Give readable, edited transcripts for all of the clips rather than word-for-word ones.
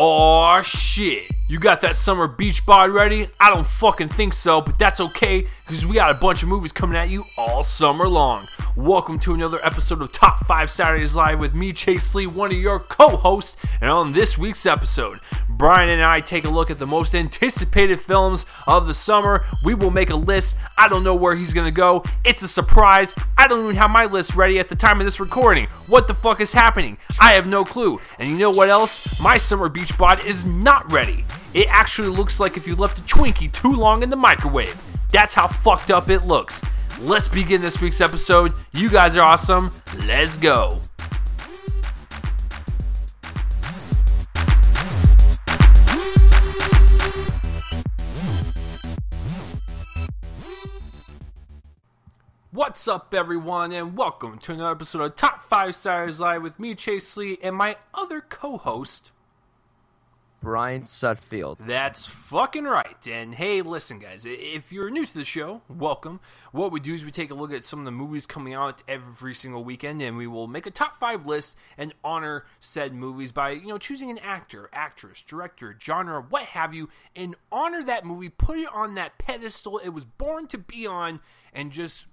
Aw, shit. You got that summer beach bod ready? I don't fucking think so, but that's okay, because we got a bunch of movies coming at you all summer long. Welcome to another episode of Top 5 Saturdays Live with me, Chase Lee, one of your co-hosts, and on this week's episode, Brian and I take a look at the most anticipated films of the summer. We will make a list. I don't know where he's going to go. It's a surprise. I don't even have my list ready at the time of this recording. What the fuck is happening? I have no clue. And you know what else? My summer beach bod is not ready. It actually looks like if you left a Twinkie too long in the microwave. That's how fucked up it looks. Let's begin this week's episode. You guys are awesome. Let's go. What's up, everyone, and welcome to another episode of Top 5 Saturdays Live with me, Chase Lee, and my other co-host, Brian Sutfield. That's fucking right. And hey, listen, guys, if you're new to the show, welcome. What we do is we take a look at some of the movies coming out every single weekend, and we will make a top 5 list and honor said movies by, choosing an actor, actress, director, genre, what have you, and honor that movie, put it on that pedestal it was born to be on, and just,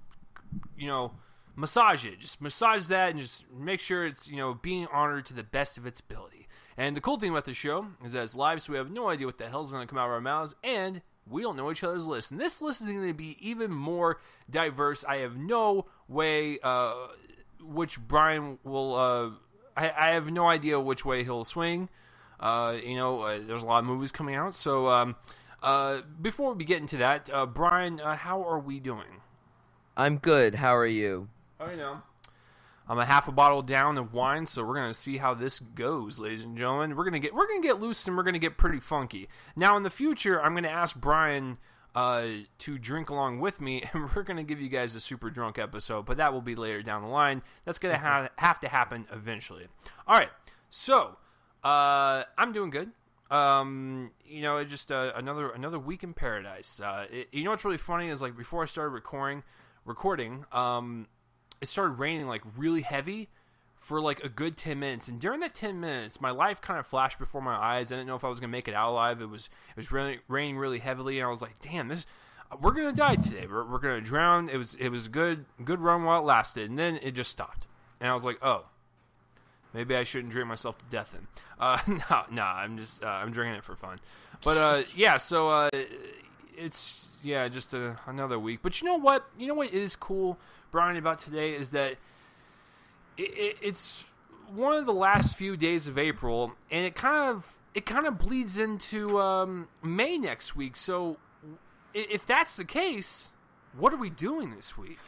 massage it. Just massage that and just make sure it's, being honored to the best of its ability. And the cool thing about the show is that it's live, so we have no idea what the hell's going to come out of our mouths, and we don't know each other's lists. And this list is going to be even more diverse. I have no way which Brian will... I have no idea which way he'll swing. There's a lot of movies coming out. So before we get into that, Brian, how are we doing? I'm good. How are you? I'm a half a bottle down of wine, so we're gonna see how this goes, ladies and gentlemen. We're gonna get loose and we're gonna get pretty funky. Now, in the future, I'm gonna ask Brian to drink along with me, and we're gonna give you guys a super drunk episode, but that will be later down the line. That's gonna have to happen eventually. All right, so I'm doing good. Just another week in paradise. What's really funny is, like, before I started recording, it started raining like really heavy for like a good 10 minutes. And during that 10 minutes, my life kind of flashed before my eyes. I didn't know if I was going to make it out alive. It was really raining really heavily. And I was like, damn, we're going to die today. We're going to drown. It was a good run while it lasted. And then it just stopped. And I was like, oh, maybe I shouldn't drink myself to death then. No, I'm just, I'm drinking it for fun. But, so, it's, just another week. But you know what? You know what is cool, Brian, about today is that it's one of the last few days of April, and it kind of bleeds into May next week. So if that's the case, what are we doing this week?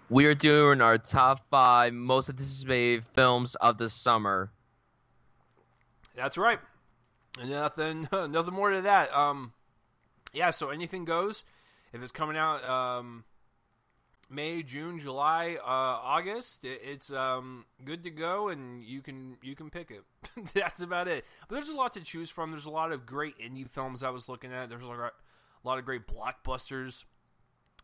We are doing our top 5 most anticipated films of the summer. That's right. Nothing more to that. So anything goes. If it's coming out May, June, July, August, it's good to go, and you can pick it. That's about it. But there's a lot to choose from. There's a lot of great indie films I was looking at. There's a lot of great blockbusters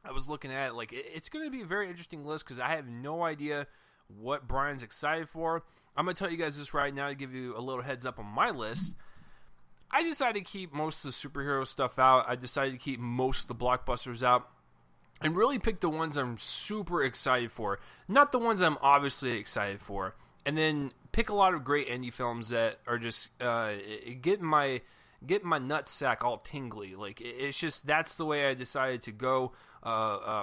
I was looking at. Like, it's going to be a very interesting list because I have no idea what Brian's excited for. I'm going to tell you guys this right now to give you a little heads up on my list. I decided to keep most of the superhero stuff out. I decided to keep most of the blockbusters out and really pick the ones I'm super excited for, not the ones I'm obviously excited for, and then pick a lot of great indie films that are just getting my nutsack all tingly. Like, it's just, that's the way I decided to go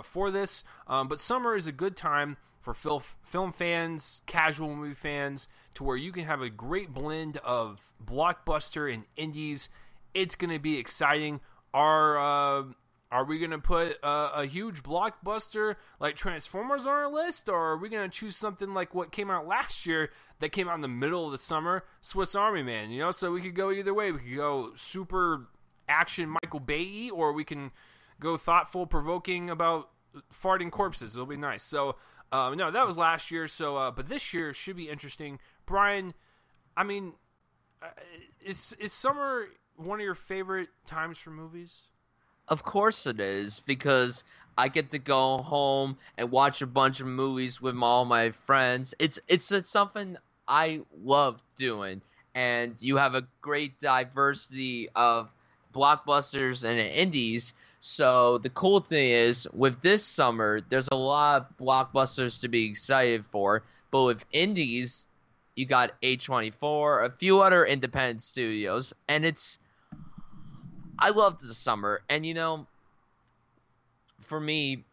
for this. But summer is a good time for film fans, casual movie fans, to where you can have a great blend of blockbuster and indies. It's going to be exciting. Are we going to put a huge blockbuster like Transformers on our list, or are we going to choose something like what came out last year that came out in the middle of the summer, Swiss Army Man? So we could go either way. We could go super action Michael Bay, or we can go thoughtful, provoking about farting corpses. It'll be nice. So, no, that was last year. So, but this year should be interesting. Brian, I mean, is summer one of your favorite times for movies? Of course it is, because I get to go home and watch a bunch of movies with all my friends. It's something I love doing, and you have a great diversity of blockbusters and indies. So the cool thing is, with this summer, there's a lot of blockbusters to be excited for. But with indies, you got A24, a few other independent studios, and I love the summer. And for me,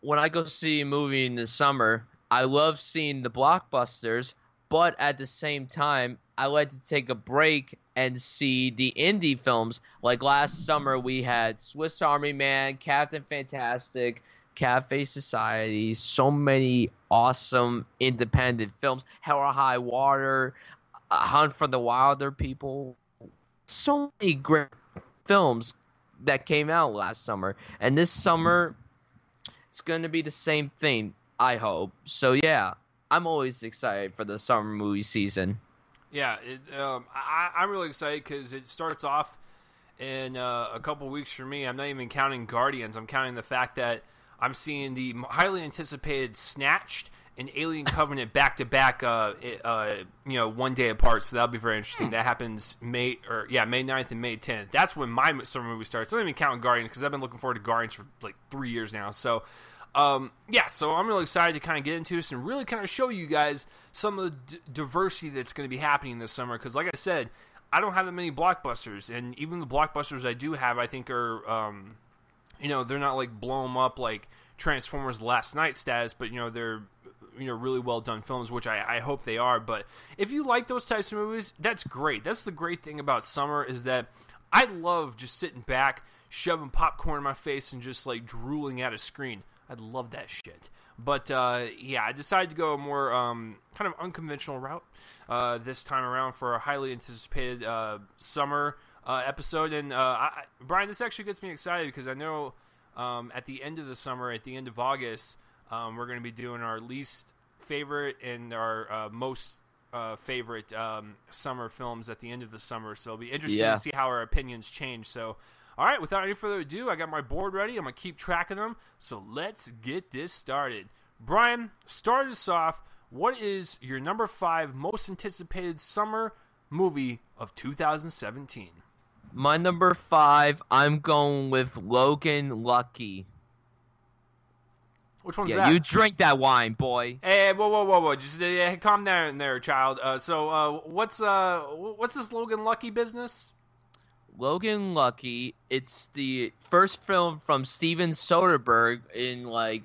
when I go see a movie in the summer, I love seeing the blockbusters, but at the same time, I like to take a break and see the indie films. Like last summer, we had Swiss Army Man, Captain Fantastic, Cafe Society, so many awesome independent films. Hell or High Water, Hunt for the Wilder People. So many great films that came out last summer. And this summer, it's going to be the same thing, I hope. So, yeah, I'm always excited for the summer movie season. Yeah, I'm really excited because it starts off in a couple weeks for me. I'm not even counting Guardians. I'm counting the fact that I'm seeing the highly anticipated Snatched and Alien Covenant back-to-back, 1 day apart. So that'll be very interesting. That happens May 9th and May 10th. That's when my summer movie starts. I'm not even counting Guardians because I've been looking forward to Guardians for like 3 years now. So, so I'm really excited to kind of get into this and really kind of show you guys some of the diversity that's going to be happening this summer. Because like I said, I don't have that many blockbusters. And even the blockbusters I do have, I think are, they're not like blow them up like Transformers Last Night status, but, they're really well done films, which I hope they are. But if you like those types of movies, that's great. That's the great thing about summer, is that I love just sitting back, shoving popcorn in my face, and just like drooling at a screen. I'd love that shit. But I decided to go a more kind of unconventional route this time around for a highly anticipated summer episode. And Brian, this actually gets me excited because I know at the end of the summer, at the end of August, we're going to be doing our least favorite and our most favorite summer films at the end of the summer. So it'll be interesting to see how our opinions change. So, all right, without any further ado, I got my board ready. I'm going to keep track of them. So let's get this started. Brian, start us off. What is your number 5 most anticipated summer movie of 2017? My number 5, I'm going with Logan Lucky. Which one's that? You drink that wine, boy. Hey, whoa. Just calm down there, child. What's this Logan Lucky business? Logan Lucky, it's the first film from Steven Soderbergh in like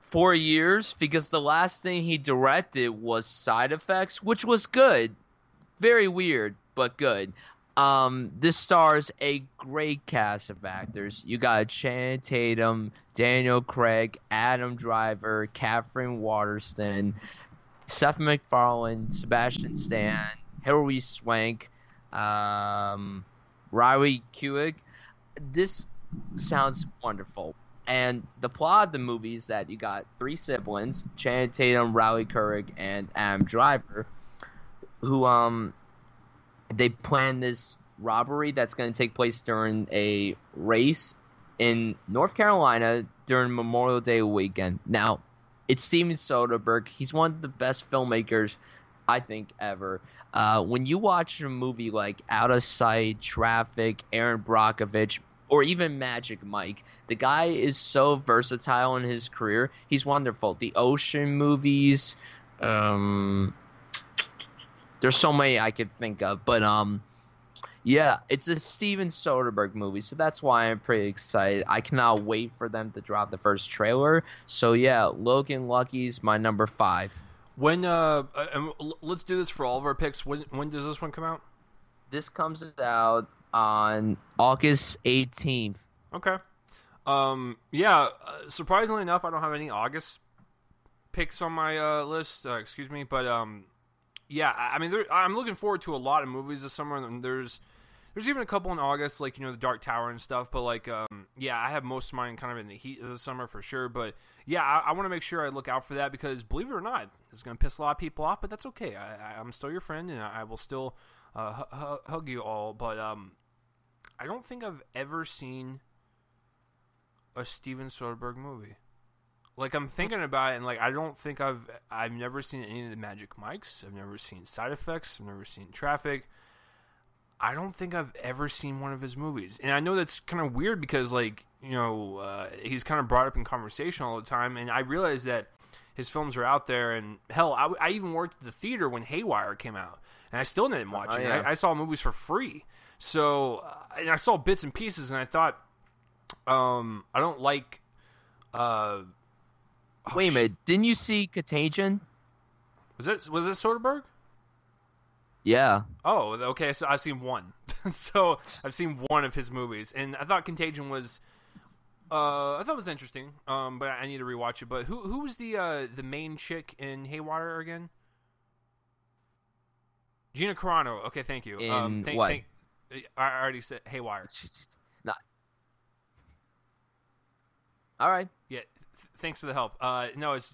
4 years, because the last thing he directed was Side Effects, which was good. Very weird, but good. This stars a great cast of actors. You got Channing Tatum, Daniel Craig, Adam Driver, Catherine Waterston, Seth MacFarlane, Sebastian Stan, Hilary Swank, Riley Keough. This sounds wonderful. And the plot of the movie is that you got 3 siblings, Channing Tatum, Riley Keough, and Adam Driver, who they plan this robbery that's going to take place during a race in North Carolina during Memorial Day weekend. Now, it's Steven Soderbergh. He's one of the best filmmakers, I think, ever. When you watch a movie like Out of Sight, Traffic, Aaron Brockovich, or even Magic Mike, the guy is so versatile in his career. He's wonderful. The Ocean movies, there's so many I could think of, but it's a Steven Soderbergh movie, so that's why I'm pretty excited. I cannot wait for them to drop the first trailer. So Logan Lucky's my number 5. When let's do this for all of our picks. When does this one come out? This comes out on August 18th. Okay. Surprisingly enough, I don't have any August picks on my list. Excuse me, but I mean, I'm looking forward to a lot of movies this summer. And there's even a couple in August, like The Dark Tower and stuff. But I have most of mine kind of in the heat of the summer for sure. But I want to make sure I look out for that because, believe it or not, it's going to piss a lot of people off. But that's okay. I'm still your friend, and I will still hug you all. But I don't think I've ever seen a Steven Soderbergh movie. Like, I'm thinking about it, and like, I don't think I've never seen any of the Magic Mikes. I've never seen Side Effects. I've never seen Traffic. I don't think I've ever seen one of his movies, and I know that's kind of weird because, like, you know, he's kind of brought up in conversation all the time, and I realize that his films are out there, and hell, I even worked at the theater when Haywire came out, and I still didn't watch it. Yeah. I saw movies for free, so and I saw bits and pieces, and I thought, I don't like. Wait a minute, didn't you see Contagion? Was it Soderbergh? Yeah. Oh, okay. So I've seen one. So I've seen one of his movies, and I thought Contagion was. I thought it was interesting. But I need to rewatch it. But who was the main chick in Haywire again? Gina Carano. Okay, thank you. What? I already said Haywire. Not. All right. Yeah. Thanks for the help. No, it's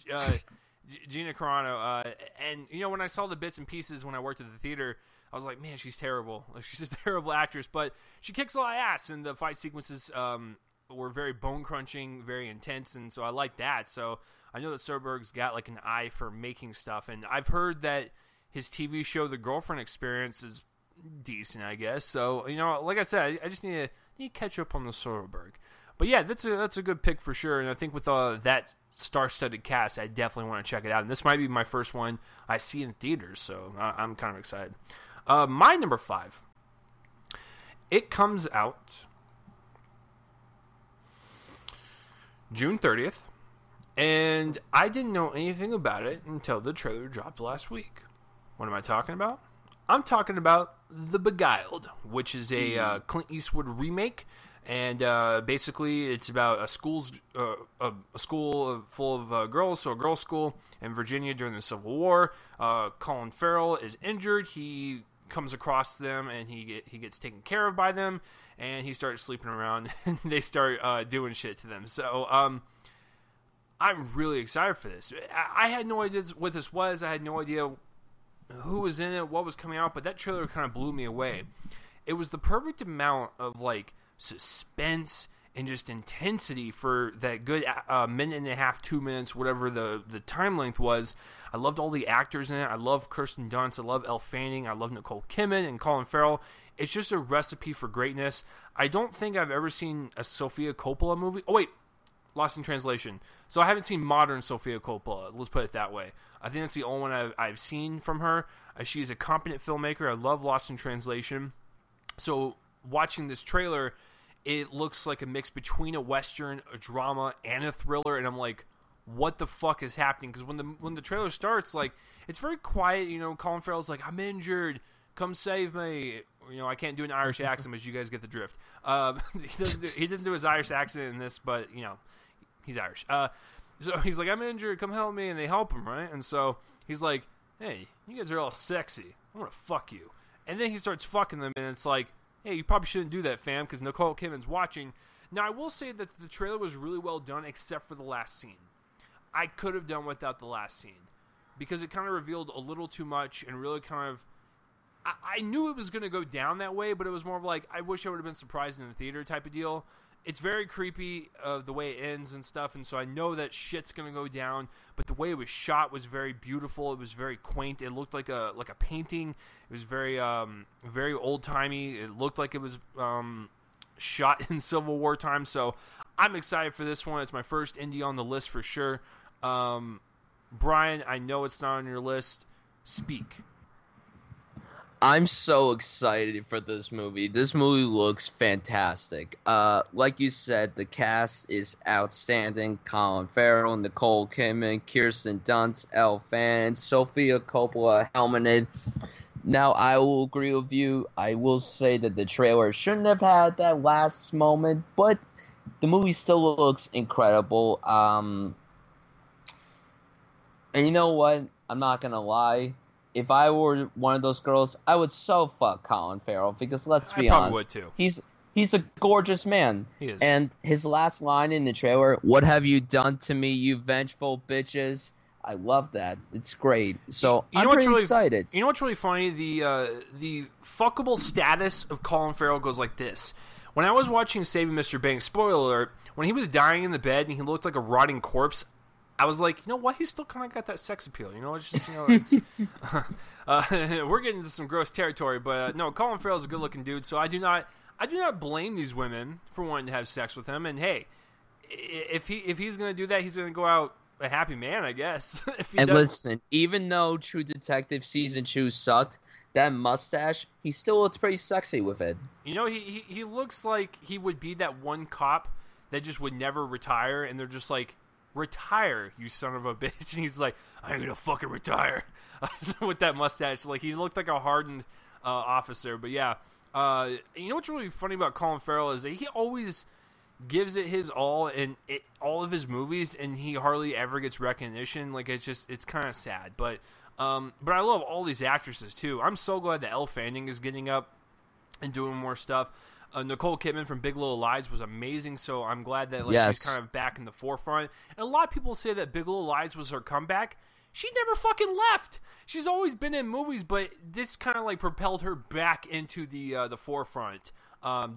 Gina Carano. And you know, when I saw the bits and pieces when I worked at the theater, I was like, man, she's terrible. Like, she's a terrible actress, but she kicks a lot of ass, and the fight sequences were very bone crunching, very intense, and so I like that. So I know that Soderbergh's got like an eye for making stuff, and I've heard that his TV show, The Girlfriend Experience, is decent, I guess. So, you know, like I said, I just need to catch up on the Soderbergh. But yeah, that's a good pick for sure, and I think with that star-studded cast, I definitely want to check it out. And this might be my first one I see in theaters, so I'm kind of excited. My number 5, it comes out June 30th, and I didn't know anything about it until the trailer dropped last week. What am I talking about? I'm talking about The Beguiled, which is a Clint Eastwood remake. And basically, it's about a school full of girls, so a girls' school in Virginia during the Civil War. Colin Farrell is injured. He comes across them, and he gets taken care of by them, and he starts sleeping around, and they start doing shit to them. So I'm really excited for this. I had no idea what this was. I had no idea who was in it, what was coming out, but that trailer kind of blew me away. It was the perfect amount of, like, suspense and just intensity for that good minute and a half, 2 minutes, whatever the time length was. I loved all the actors in it. I love Kirsten Dunst. I love Elle Fanning. I love Nicole Kidman and Colin Farrell. It's just a recipe for greatness. I don't think I've ever seen a Sofia Coppola movie. Oh, wait. Lost in translation. So I haven't seen modern Sofia Coppola. Let's put it that way. I think that's the only one I've seen from her. She's a competent filmmaker. I love Lost in Translation. So watching this trailer, it looks like a mix between a Western, a drama, and a thriller, and I'm like, what the fuck is happening? Because when the trailer starts, like, it's very quiet. You know, Colin Farrell's like, I'm injured, come save me. You know, I can't do an Irish accent, but you guys get the drift. He doesn't do his Irish accent in this, but, you know, he's Irish. So he's like, I'm injured, come help me, and they help him, right? And so he's like, hey, you guys are all sexy. I'm gonna fuck you. And then he starts fucking them, and it's like, hey, you probably shouldn't do that, fam, because Nicole Kidman's watching. Now, I will say that the trailer was really well done, except for the last scene. I could have done without the last scene, because it kind of revealed a little too much, and really kind of, I knew it was going to go down that way, but it was more of like, I wish I would have been surprised in the theater type of deal. It's very creepy, the way it ends and stuff, and so I know that shit's going to go down, but the way it was shot was very beautiful. It was very quaint. It looked like a painting. It was very very old-timey. It looked like it was shot in Civil War time, so I'm excited for this one. It's my first indie on the list for sure. Brian, I know it's not on your list. Speak. I'm so excited for this movie. This movie looks fantastic. Like you said, the cast is outstanding. Colin Farrell, Nicole Kidman, Kirsten Dunst, Elle Fanning, Sofia Coppola, helmeted. Now, I will agree with you. I will say that the trailer shouldn't have had that last moment, but the movie still looks incredible. And you know what? I'm not gonna lie. If I were one of those girls, I would so fuck Colin Farrell, because let's be honest, would too. He's a gorgeous man. He is. And his last line in the trailer, "What have you done to me, you vengeful bitches?" I love that. It's great. So I'm pretty excited. You know what's really funny? The fuckable status of Colin Farrell goes like this. When I was watching Saving Mr. Banks, spoiler alert, when he was dying in the bed and he looked like a rotting corpse, I was like, you know what? He's still kind of got that sex appeal. You know, it's just, you know, it's we're getting into some gross territory, but no, Colin Farrell's a good-looking dude, so I do not blame these women for wanting to have sex with him. And hey, if he's going to do that, he's going to go out a happy man, I guess. Listen, even though True Detective season 2 sucked, that mustache, he still looks pretty sexy with it. You know, he looks like he would be that one cop that just would never retire, and they're just like, retire, you son of a bitch. And he's like, I'm gonna fucking retire with that mustache. Like, he looked like a hardened officer. But yeah, you know what's really funny about Colin Farrell is that he always gives it his all in all of his movies, and he hardly ever gets recognition. Like, it's kind of sad. But I love all these actresses too. I'm so glad that Elle Fanning is getting up and doing more stuff. Nicole Kidman from Big Little Lies was amazing, so I'm glad that she's kind of back in the forefront. And a lot of people say that Big Little Lies was her comeback. She never fucking left. She's always been in movies, but this kind of like propelled her back into the forefront.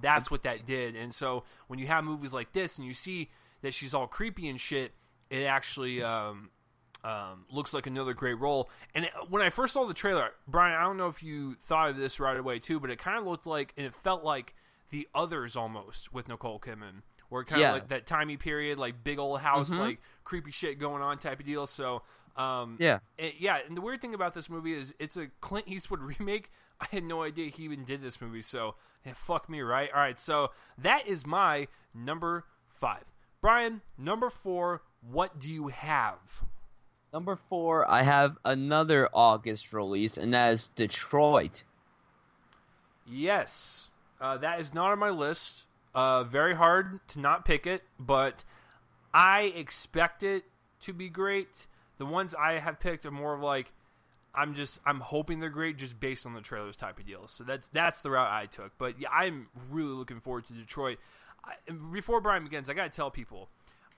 That's what that did. And so when you have movies like this and you see that she's all creepy and shit, it actually looks like another great role. And when I first saw the trailer, Brian, I don't know if you thought of this right away too, but it kind of looked like, and it felt like The Others almost with Nicole Kidman, where kind of like that timey period, like big old house, like creepy shit going on type of deal. So and the weird thing about this movie is it's a Clint Eastwood remake. I had no idea he even did this movie, so fuck me, right? All right, so that is my number 5. Brian, number 4, what do you have? Number 4, I have another August release, and that is Detroit. Yes. That is not on my list. Very hard to not pick it, but I expect it to be great. The ones I have picked are more of like, I'm hoping they're great just based on the trailers type of deal. So that's the route I took. But yeah, I'm really looking forward to Detroit. Before Brian begins, I gotta tell people,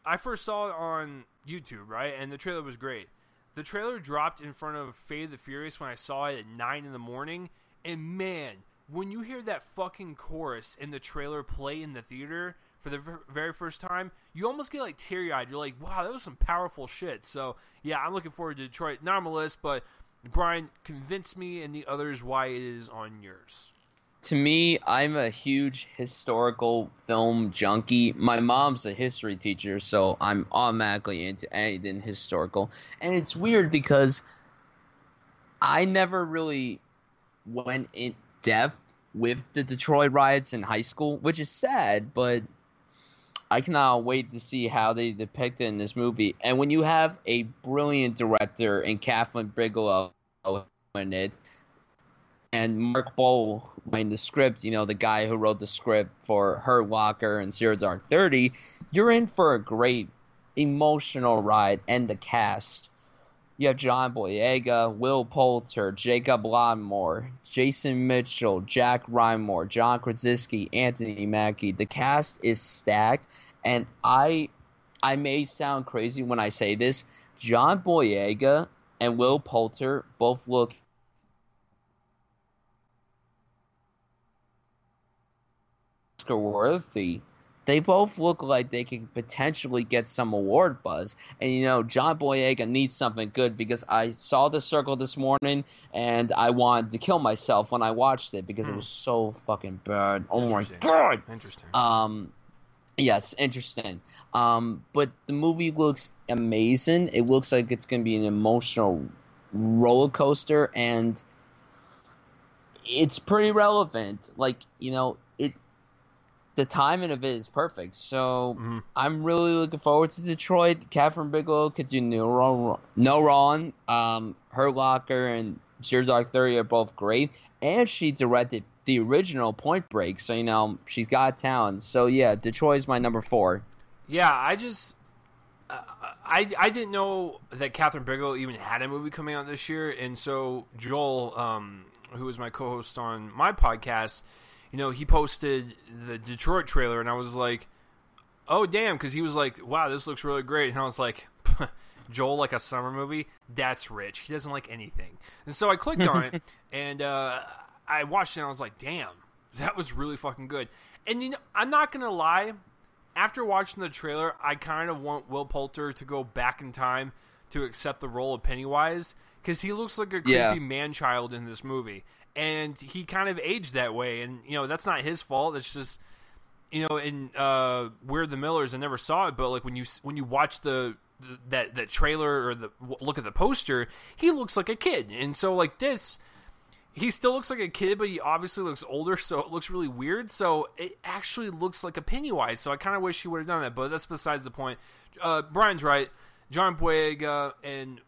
I first saw it on YouTube, right? And the trailer was great. The trailer dropped in front of Fate of the Furious when I saw it at 9 in the morning, and man, when you hear that fucking chorus in the trailer play in the theater for the very first time, you almost get like teary-eyed. You're like, wow, that was some powerful shit. So yeah, I'm looking forward to Detroit. Not on my list, but Brian, convince me and the others why it is on yours. To me, I'm a huge historical film junkie. My mom's a history teacher, so I'm automatically into anything historical. And it's weird because I never really went in depth with the Detroit riots in high school, which is sad, but I cannot wait to see how they depict it in this movie. And when you have a brilliant director in Kathleen Bigelow in it, and Mark Bowl writing the script, you know, the guy who wrote the script for Hurt Locker and Zero Dark 30, you're in for a great emotional ride. And the cast, you have John Boyega, Will Poulter, Jacob Latimore, Jason Mitchell, Jack Rymore, John Krasinski, Anthony Mackie. The cast is stacked, and I may sound crazy when I say this, John Boyega and Will Poulter both look Oscar-worthy. They both look like they could potentially get some award buzz. And, you know, John Boyega needs something good because I saw The Circle this morning and I wanted to kill myself when I watched it because it was so fucking bad. Oh, my God. Interesting. Yes, interesting. But the movie looks amazing. It looks like it's going to be an emotional roller coaster, and it's pretty relevant. Like, you know, the timing of it is perfect. So I'm really looking forward to Detroit. Catherine Bigelow could do no wrong. Hurt Locker and Zero Dark 30 are both great. And she directed the original Point Break. So, you know, she's got talent. So, yeah, Detroit is my number 4. Yeah, I didn't know that Catherine Bigelow even had a movie coming out this year. And so Joel, who was my co-host on my podcast, you know, he posted the Detroit trailer, and I was like, oh, damn, because he was like, wow, this looks really great. And I was like, Joel, like a summer movie? That's rich. He doesn't like anything. And so I clicked on it, and I watched it, and I was like, damn, that was really fucking good. And, you know, I'm not going to lie, after watching the trailer, I kind of want Will Poulter to go back in time to accept the role of Pennywise, because he looks like a creepy man-child in this movie. And he kind of aged that way, and, that's not his fault. It's just, in We're the Millers, I never saw it, but, like, when you watch that trailer or look at the poster, he looks like a kid. And so, like, this, he still looks like a kid, but he obviously looks older, so it looks really weird. So it actually looks like a Pennywise. So I kind of wish he would have done that, but that's besides the point. Brian's right. John Boyega and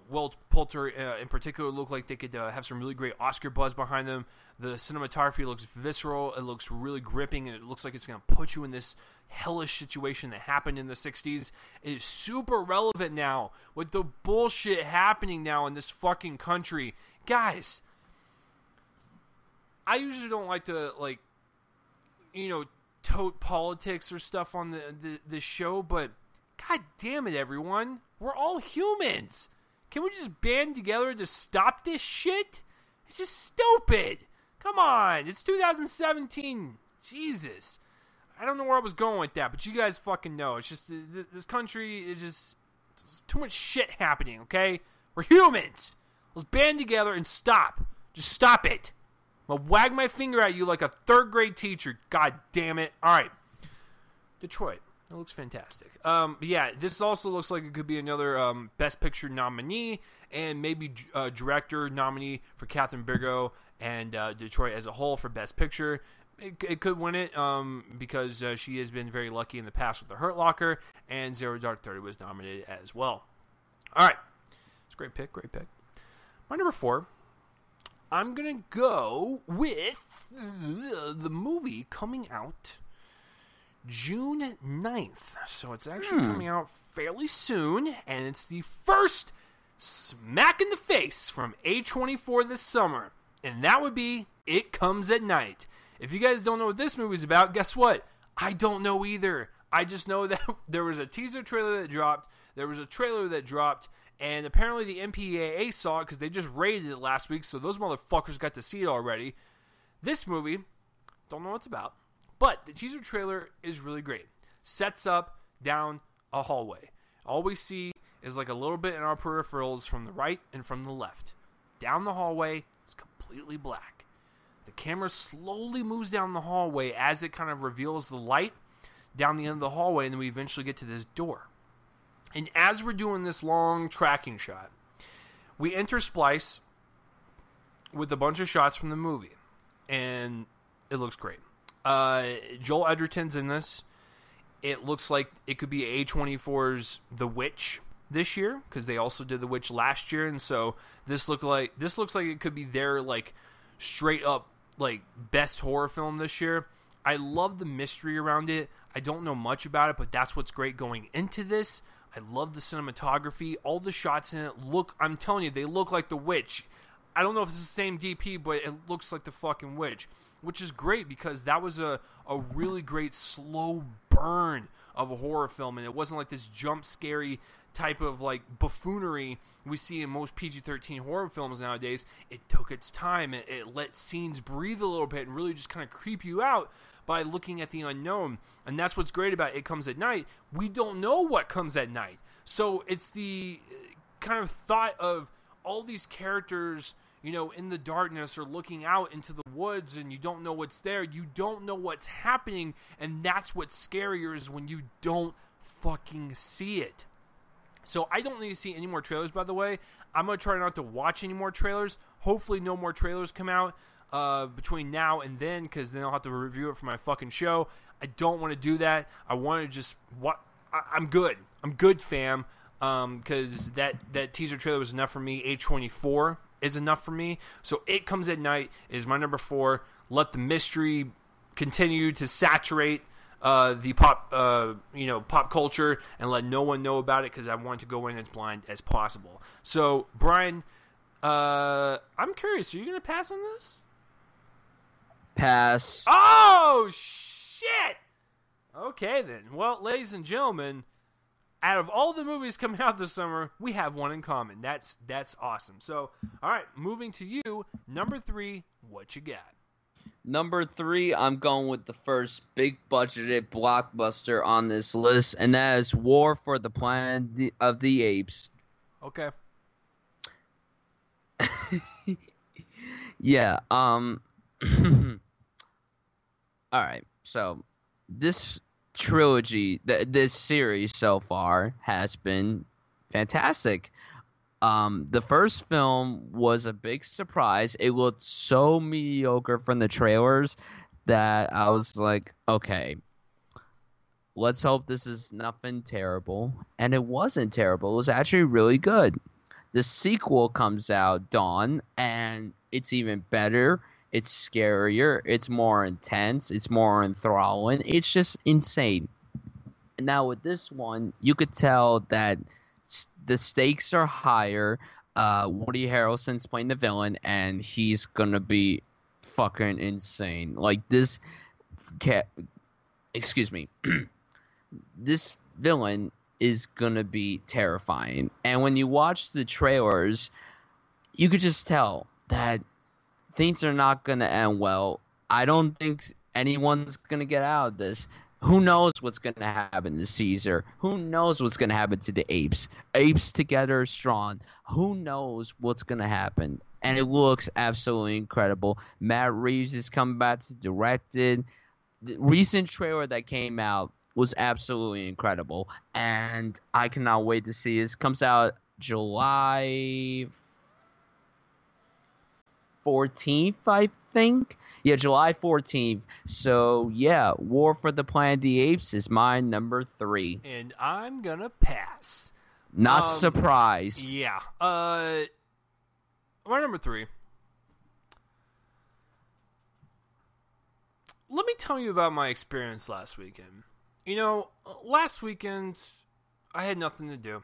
Will Poulter in particular look like they could have some really great Oscar buzz behind them. The cinematography looks visceral. It looks really gripping, and it looks like it's going to put you in this hellish situation that happened in the 60s. It is super relevant now with the bullshit happening now in this fucking country. Guys, I usually don't like to, tote politics or stuff on the show, but God damn it, everyone. We're all humans. Can we just band together to stop this shit? It's just stupid. Come on. It's 2017. Jesus. I don't know where I was going with that, but you guys fucking know. It's just, this country is just, there's too much shit happening, okay? We're humans. Let's band together and stop. Just stop it. I'm gonna wag my finger at you like a third grade teacher. God damn it. All right. Detroit. It looks fantastic. But yeah, this also looks like it could be another Best Picture nominee and maybe director nominee for Catherine Bigelow and Detroit as a whole for Best Picture. It could win it because she has been very lucky in the past with The Hurt Locker, and Zero Dark 30 was nominated as well. All right. It's a great pick, great pick. My number 4, I'm going to go with the movie coming out June 9th. So it's actually coming out fairly soon, and it's the first smack in the face from A24 this summer, and that would be It Comes at Night. If you guys don't know what this movie's about, guess what? I don't know either. I just know that there was a teaser trailer that dropped, there was a trailer that dropped, and apparently the MPAA saw it because they just rated it last week, so those motherfuckers got to see it already. This movie, don't know what it's about, but the teaser trailer is really great. Sets up down a hallway. All we see is like a little bit in our peripherals from the right and from the left. Down the hallway, it's completely black. The camera slowly moves down the hallway as it kind of reveals the light down the end of the hallway, and then we eventually get to this door. And as we're doing this long tracking shot, we intersplice with a bunch of shots from the movie, and it looks great. Joel Edgerton's in this. It looks like it could be A24's The Witch this year, because they also did The Witch last year, and so this looks like it could be their like straight up like best horror film this year. I love the mystery around it. I don't know much about it, but that's what's great going into this. I love the cinematography. All the shots in it look, I'm telling you, they look like The Witch. I don't know if it's the same DP, but it looks like the fucking Witch, which is great because that was a really great slow burn of a horror film, and it wasn't like this jump scary type of like buffoonery we see in most PG-13 horror films nowadays. It took its time. It let scenes breathe a little bit and really just kind of creep you out by looking at the unknown. And that's what's great about It Comes at Night. We don't know what comes at night. So it's the kind of thought of all these characters, in the darkness or looking out into the woods, and you don't know what's there. You don't know what's happening, and that's what's scarier is when you don't fucking see it. So I don't need to see any more trailers, by the way. I'm going to try not to watch any more trailers. Hopefully no more trailers come out between now and then, because then I'll have to review it for my fucking show. I don't want to do that. I want to just... I'm good. I'm good, fam, because that teaser trailer was enough for me. A24 is enough for me. So It Comes at Night is my number 4. Let the mystery continue to saturate the pop culture, and let no one know about it, because I want to go in as blind as possible. So, Brian, I'm curious, are you going to pass on this? Pass. Oh, shit! Okay, then. Well, ladies and gentlemen, out of all the movies coming out this summer, we have one in common. That's awesome. So, all right, moving to you, number 3, what you got? Number 3, I'm going with the first big budgeted blockbuster on this list, and that is War for the Planet of the Apes. Okay. Yeah, all right. So, this trilogy, this series so far has been fantastic. The first film was a big surprise. It looked so mediocre from the trailers that I was like, okay, let's hope this is nothing terrible. And it wasn't terrible. It was actually really good. The sequel comes out, Dawn, and it's even better. It's scarier. It's more intense. It's more enthralling. It's just insane. Now with this one, you could tell that the stakes are higher. Woody Harrelson's playing the villain, and he's gonna be fucking insane. Like this excuse me. This villain is gonna be terrifying. And when you watch the trailers, you could just tell that things are not gonna end well. I don't think anyone's gonna get out of this. Who knows what's going to happen to Caesar? Who knows what's going to happen to the apes? Apes together strong. Who knows what's going to happen? And it looks absolutely incredible. Matt Reeves is coming back to direct it. The recent trailer that came out was absolutely incredible. And I cannot wait to see this. Comes out July 14th, I think. Yeah, July 14th. So, yeah, War for the Planet of the Apes is my number 3. And I'm gonna pass. Not surprised. Yeah. My number 3. Let me tell you about my experience last weekend. You know, last weekend, I had nothing to do.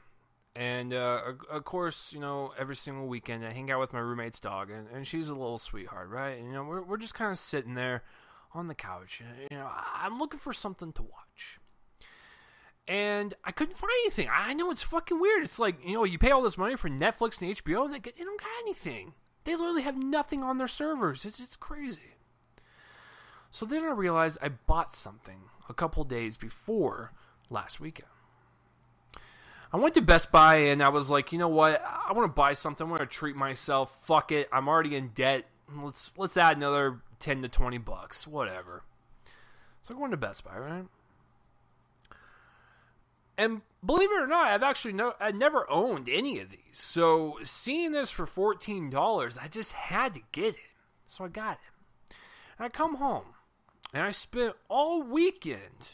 And, of course, you know, every single weekend I hang out with my roommate's dog, and she's a little sweetheart, right? And, you know, we're just kind of sitting there on the couch. You know, I'm looking for something to watch. And I couldn't find anything. I know it's fucking weird. It's like, you know, you pay all this money for Netflix and HBO, and they don't got anything. They literally have nothing on their servers. It's crazy. So then I realized I bought something a couple days before last weekend. I went to Best Buy and I was like, you know what? I want to buy something. I want to treat myself. Fuck it. I'm already in debt. Let's add another $10 to $20. Whatever. So I went to Best Buy, right? And believe it or not, I've never owned any of these. So seeing this for $14, I just had to get it. So I got it. And I come home and I spent all weekend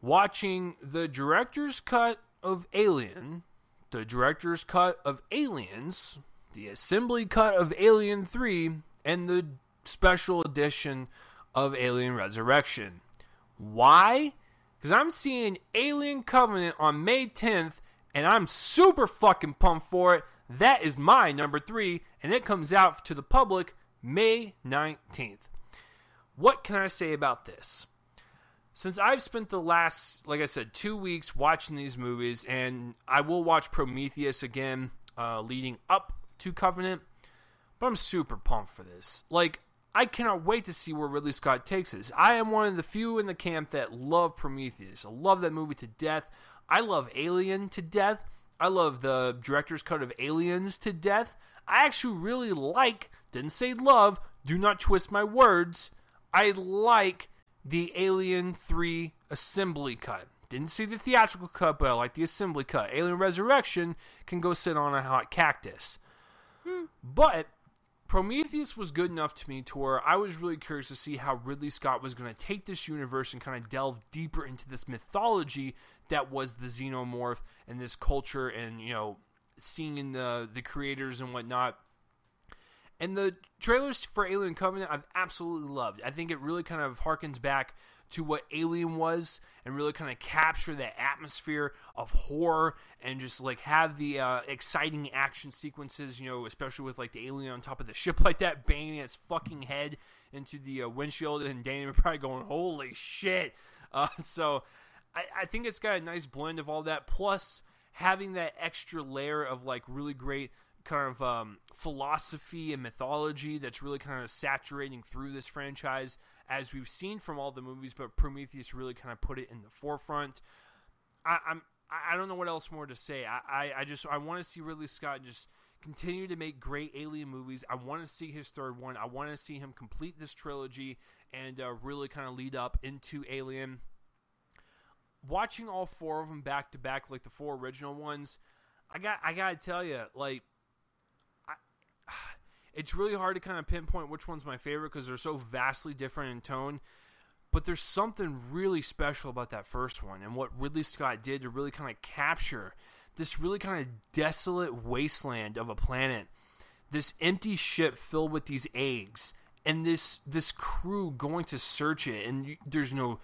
watching the director's cut of Alien, the director's cut of Aliens, the assembly cut of Alien 3, and the special edition of Alien Resurrection. Why? Because I'm seeing Alien Covenant on May 10th, and I'm super fucking pumped for it. That is my number 3, and it comes out to the public May 19th. What can I say about this? Since I've spent the last, like I said, 2 weeks watching these movies, and I will watch Prometheus again leading up to Covenant, but I'm super pumped for this. Like, I cannot wait to see where Ridley Scott takes this. I am one of the few in the camp that love Prometheus. I love that movie to death. I love Alien to death. I love the director's cut of Aliens to death. I actually really like, didn't say love, do not twist my words, I like the Alien 3 assembly cut. Didn't see the theatrical cut, but I like the assembly cut. Alien Resurrection can go sit on a hot cactus. But Prometheus was good enough to me to where I was really curious to see how Ridley Scott was going to take this universe and kind of delve deeper into this mythology that was the xenomorph and this culture and, you know, seeing the creators and whatnot. And the trailers for Alien Covenant I've absolutely loved. I think it really kind of harkens back to what Alien was and really kind of capture that atmosphere of horror and just like have the exciting action sequences, you know, especially with like the alien on top of the ship like that, banging its fucking head into the windshield, and Danny would probably going, holy shit. So I think it's got a nice blend of all that, plus having that extra layer of like really great kind of philosophy and mythology that's really kind of saturating through this franchise, as we've seen from all the movies, but Prometheus really kind of put it in the forefront. I don't know what else more to say. I want to see Ridley Scott just continue to make great alien movies. I want to see his third one. I want to see him complete this trilogy and really kind of lead up into Alien. Watching all four of them back to back, like the four original ones, I gotta tell you, like, it's really hard to kind of pinpoint which one's my favorite because they're so vastly different in tone. But there's something really special about that first one and what Ridley Scott did to really kind of capture this really kind of desolate wasteland of a planet, this empty ship filled with these eggs, and this crew going to search it. And there's no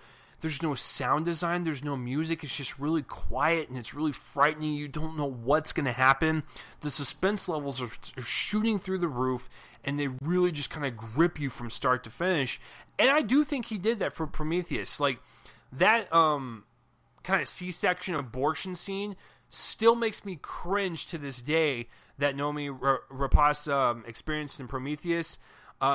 sound design, there's no music. It's just really quiet and it's really frightening. You don't know what's going to happen. The suspense levels are shooting through the roof, and they really just kind of grip you from start to finish. And I do think he did that for Prometheus. Like, that kind of C-section abortion scene still makes me cringe to this day that Noomi Rapace experienced in Prometheus.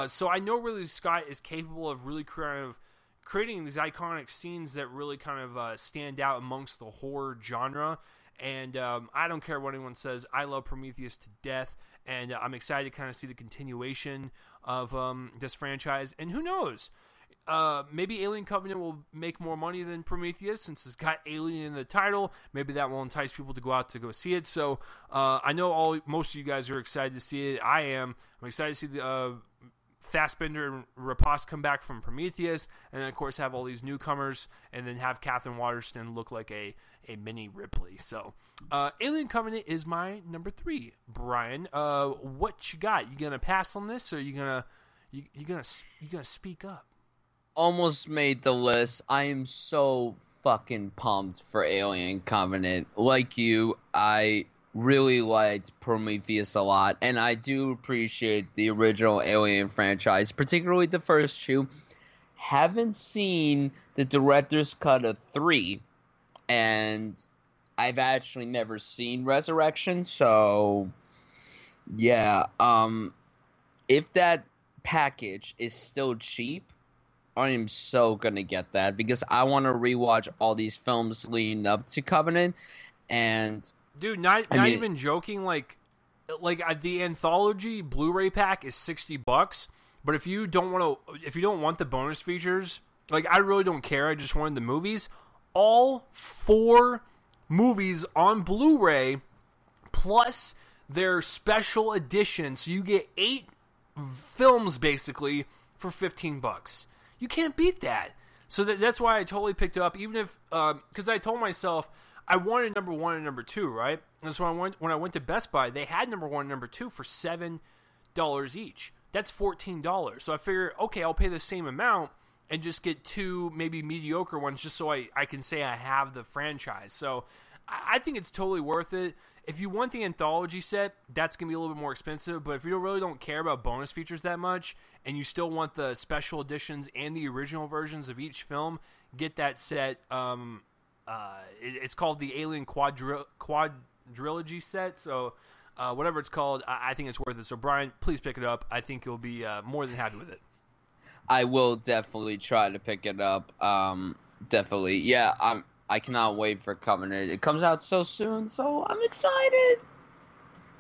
So I know Ridley Scott is capable of really creating these iconic scenes that really kind of stand out amongst the horror genre. And I don't care what anyone says. I love Prometheus to death, and I'm excited to kind of see the continuation of this franchise. And who knows? Maybe Alien Covenant will make more money than Prometheus since it's got Alien in the title. Maybe that will entice people to go out to go see it. So I know most of you guys are excited to see it. I am. I'm excited to see the Fassbender and Rapace come back from Prometheus, and then of course have all these newcomers, and then have Catherine Waterston look like a mini Ripley. So Alien Covenant is my number 3. Brian, what you got? You gonna pass on this, or you gonna speak up? Almost made the list. I am so fucking pumped for Alien Covenant. Like you, I really liked Prometheus a lot, and I do appreciate the original Alien franchise, particularly the first two. Haven't seen the director's cut of 3, and I've actually never seen Resurrection, so yeah. If that package is still cheap, I am so gonna get that because I want to rewatch all these films leading up to Covenant. And dude, not even joking. Like the anthology Blu-ray pack is $60, but if you don't want the bonus features, like, I really don't care. I just wanted the movies. All 4 movies on Blu-ray plus their special edition, so you get 8 films basically for $15. You can't beat that. So that's why I totally picked it up, even if because I told myself I wanted number 1 and number 2, right? And so when I went to Best Buy, they had number 1 and number 2 for $7 each. That's $14. So I figured, okay, I'll pay the same amount and just get 2 maybe mediocre ones, just so I can say I have the franchise. So I think it's totally worth it. If you want the anthology set, that's going to be a little bit more expensive. But if you really don't care about bonus features that much, and you still want the special editions and the original versions of each film, get that set. It's called the Alien Quadrilogy set. So whatever it's called, I think it's worth it. So Brian, please pick it up. I think you'll be more than happy with it. I will definitely try to pick it up. Definitely. Yeah, I cannot wait for Covenant. It comes out so soon, so I'm excited.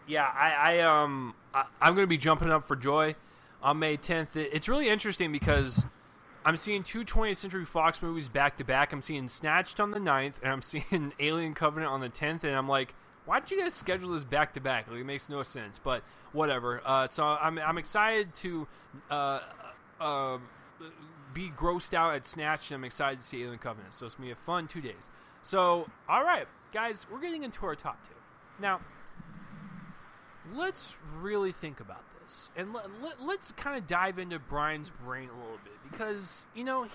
Yeah, I'm going to be jumping up for joy on May 10th. It's really interesting because I'm seeing 2 20th Century Fox movies back to back. I'm seeing Snatched on the 9th, and I'm seeing Alien Covenant on the 10th, and I'm like, why did you guys schedule this back to back? Like, it makes no sense, but whatever. So I'm excited to be grossed out at Snatched, and I'm excited to see Alien Covenant. So it's going to be a fun 2 days. So, all right, guys, we're getting into our top 2. Now, let's really think about this, and let's kind of dive into Brian's brain a little bit, because,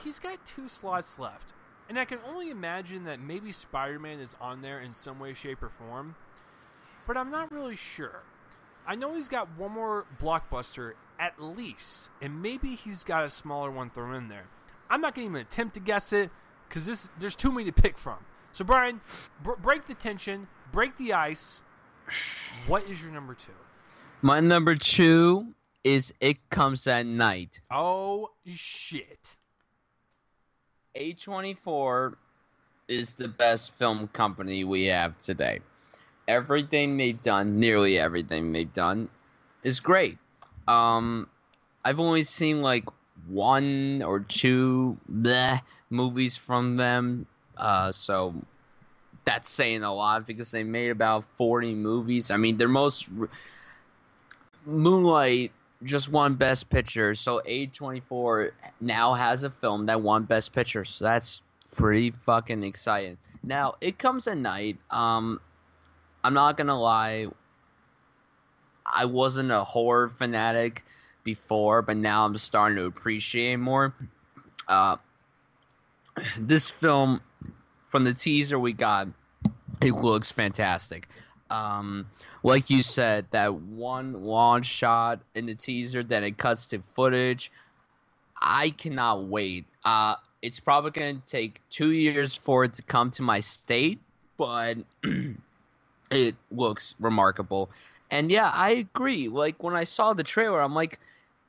he's got 2 slots left, and I can only imagine that maybe Spider-Man is on there in some way, shape, or form, but I'm not really sure. I know he's got one more blockbuster at least, and maybe he's got a smaller one thrown in there. I'm not going to even attempt to guess it, because there's too many to pick from. So, Brian, break the tension, break the ice. What is your number 2? My number 2 is It Comes at Night. Oh, shit. A24 is the best film company we have today. Everything they've done, nearly everything they've done, is great. I've only seen like 1 or 2 movies from them, so that's saying a lot because they made about 40 movies. I mean, their most Moonlight just won Best Picture, so A24 now has a film that won Best Picture, so that's pretty fucking exciting. Now, It Comes at Night. I'm not gonna lie, I wasn't a horror fanatic before, but now I'm starting to appreciate more. This film, from the teaser we got, it looks fantastic. Like you said, that one long shot in the teaser, then it cuts to footage. I cannot wait. It's probably going to take 2 years for it to come to my state, but it looks remarkable. And yeah, I agree. Like, when I saw the trailer, I'm like,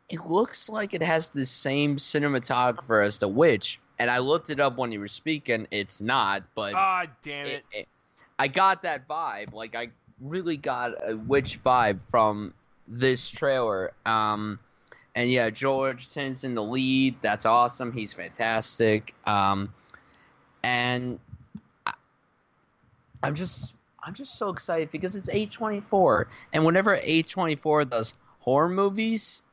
it looks like it has the same cinematographer as The Witch. And I looked it up when you were speaking. It's not, but... Ah, damn it. I got that vibe. Like, I really got a Witch vibe from this trailer. And yeah, Joel Edgerton's in the lead. That's awesome. He's fantastic. And I'm just so excited because it's A24. And whenever A24 does horror movies,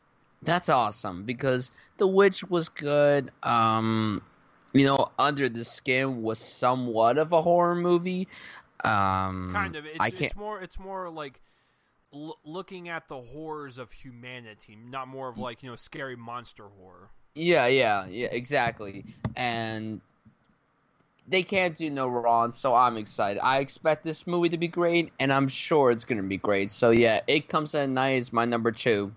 that's awesome because The Witch was good. Under the Skin was somewhat of a horror movie. Kind of. It's more like looking at the horrors of humanity, not more of like, scary monster horror. Yeah, exactly. And they can't do no wrong, so I'm excited. I expect this movie to be great, and I'm sure it's going to be great. So yeah, It Comes at Night is my number 2.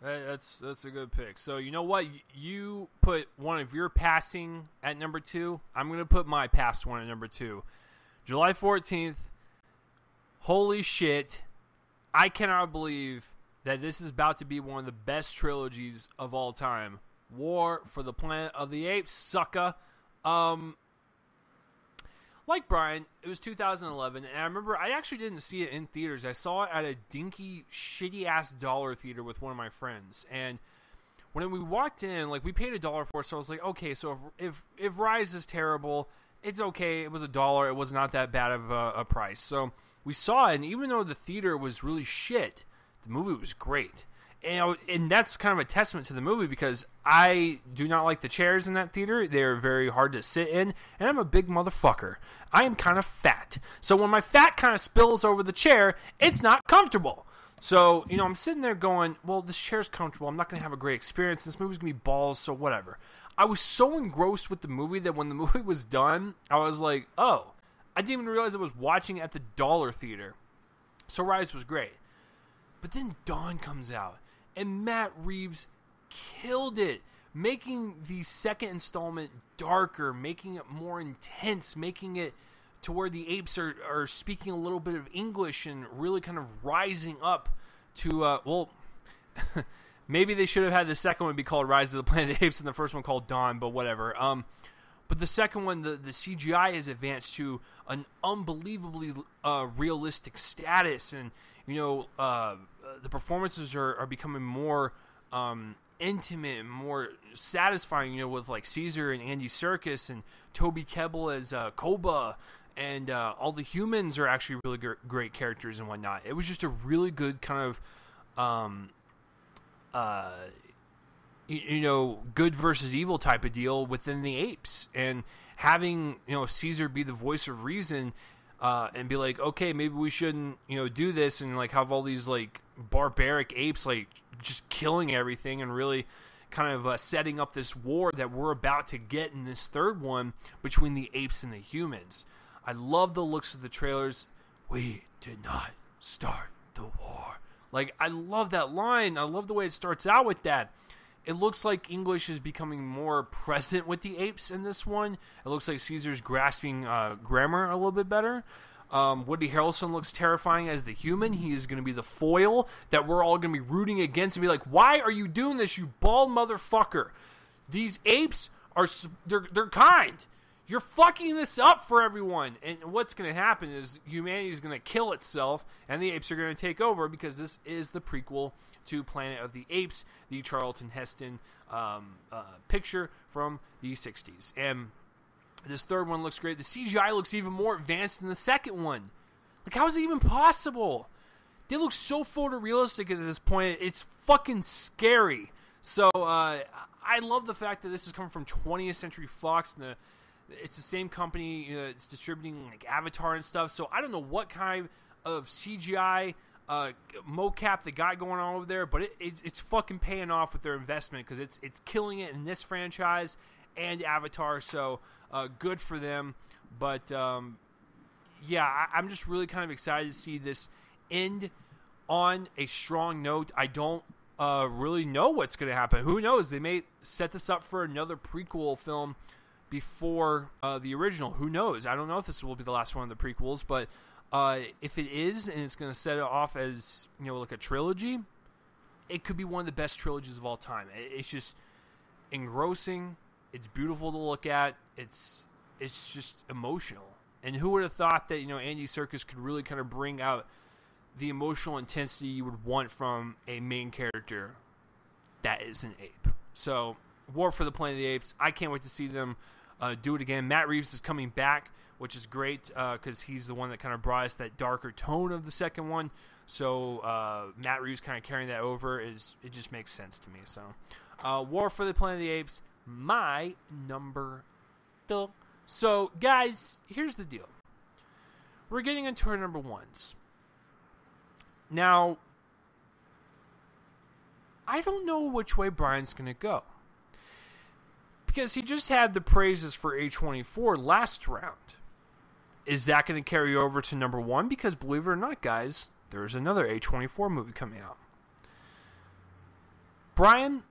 That's a good pick. So you know what? You put one of your passing at number 2. I'm going to put my past one at number 2. July 14th. Holy shit. I cannot believe that this is about to be one of the best trilogies of all time. War for the Planet of the Apes, sucker. Like Brian, it was 2011, and I remember I actually didn't see it in theaters. I saw it at a dinky, shitty-ass dollar theater with one of my friends. And when we walked in, like, we paid $1 for it, so I was like, okay, so if Rise is terrible, it's okay. It was $1. It was not that bad of a price. So we saw it, and even though the theater was really shit, the movie was great. And that's kind of a testament to the movie because I do not like the chairs in that theater. They're very hard to sit in, and I'm a big motherfucker. I am kind of fat. So when my fat kind of spills over the chair, it's not comfortable. So, I'm sitting there going, well, this chair's comfortable. I'm not going to have a great experience. This movie's going to be balls, so whatever. I was so engrossed with the movie that when the movie was done, I was like, oh, I didn't even realize I was watching at the dollar theater. So Rise was great. But then Dawn comes out. And Matt Reeves killed it, making the second installment darker, making it more intense, making it to where the apes are speaking a little bit of English and really kind of rising up to, maybe they should have had the second one be called Rise of the Planet of the Apes and the first one called Dawn, but whatever. But the second one, the CGI is advanced to an unbelievably realistic status, and the performances are becoming more intimate and more satisfying, with like Caesar and Andy Serkis and Toby Kebbell as Koba, and all the humans are actually really great characters and whatnot. It was just a really good kind of good versus evil type of deal within the apes, and having Caesar be the voice of reason. And be like, okay, maybe we shouldn't, do this, and like have all these like barbaric apes like just killing everything, and really kind of setting up this war that we're about to get in this third one between the apes and the humans. I love the looks of the trailers. We did not start the war. Like, I love that line. I love the way it starts out with that. It looks like English is becoming more present with the apes in this one. It looks like Caesar's grasping grammar a little bit better. Woody Harrelson looks terrifying as the human. He is going to be the foil that we're all going to be rooting against and be like, why are you doing this, you bald motherfucker? These apes they're kind. You're fucking this up for everyone. And what's going to happen is humanity is going to kill itself, and the apes are going to take over, because this is the prequel to Planet of the Apes, the Charlton Heston picture from the 60s. And this third one looks great. The CGI looks even more advanced than the second one. Like, how is it even possible? They look so photorealistic at this point. It's fucking scary. So, I love the fact that this is coming from 20th Century Fox, and it's the same company it's distributing like Avatar and stuff. So I don't know what kind of CGI mocap they got going on over there, but it's fucking paying off with their investment, because it's killing it in this franchise and Avatar. So good for them. But yeah, I'm just really kind of excited to see this end on a strong note. I don't really know what's going to happen. Who knows? They may set this up for another prequel film before the original. Who knows? I don't know if this will be the last one of the prequels, but if it is, and it's going to set it off as, like a trilogy, it could be one of the best trilogies of all time. It's just engrossing. It's beautiful to look at. It's just emotional. And who would have thought that, Andy Serkis could really kind of bring out the emotional intensity you would want from a main character that is an ape. So, War for the Planet of the Apes. I can't wait to see them do it again. Matt Reeves is coming back, which is great, because he's the one that kind of brought us that darker tone of the second one. So, Matt Reeves kind of carrying that over, it just makes sense to me. So, War for the Planet of the Apes, my number 2. So, guys, here's the deal. We're getting into our number ones. Now, I don't know which way Brian's going to go, because he just had the praises for A24 last round. Is that going to carry over to number 1? Because believe it or not, guys, there's another A24 movie coming out. Brian,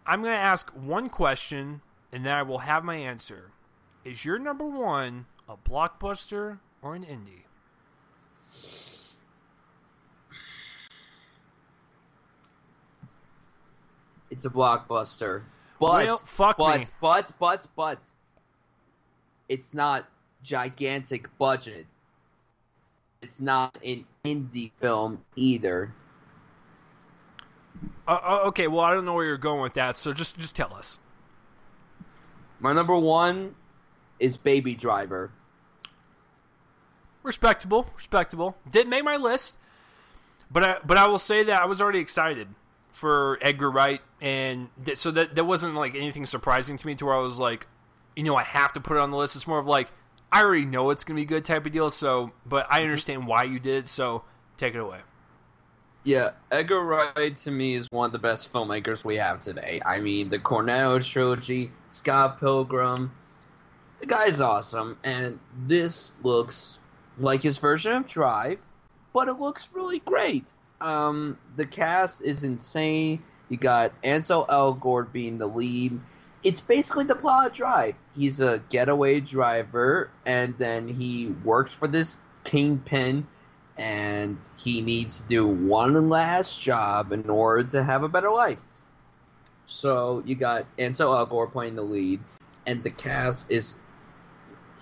I'm going to ask one question, and then I will have my answer. Is your number 1 a blockbuster or an indie? It's a blockbuster. Well, me. But it's not gigantic budget. It's not an indie film either. Okay, well, I don't know where you're going with that, so just tell us. My number 1 is Baby Driver. Respectable. Didn't make my list, but I will say that I was already excited for Edgar Wright, and so that wasn't like anything surprising to me to where I was like, I have to put it on the list. It's more of like, I already know it's going to be good type of deal, so, but I understand why you did it, so take it away. Yeah, Edgar Wright to me is one of the best filmmakers we have today. I mean, the Cornetto trilogy, Scott Pilgrim, the guy's awesome, and this looks like his version of Drive, but it looks really great. The cast is insane. You got Ansel Elgort being the lead. It's basically the plot of Drive. He's a getaway driver, and then he works for this kingpin, and he needs to do one last job in order to have a better life. So you got Ansel Elgort playing the lead, and the cast is...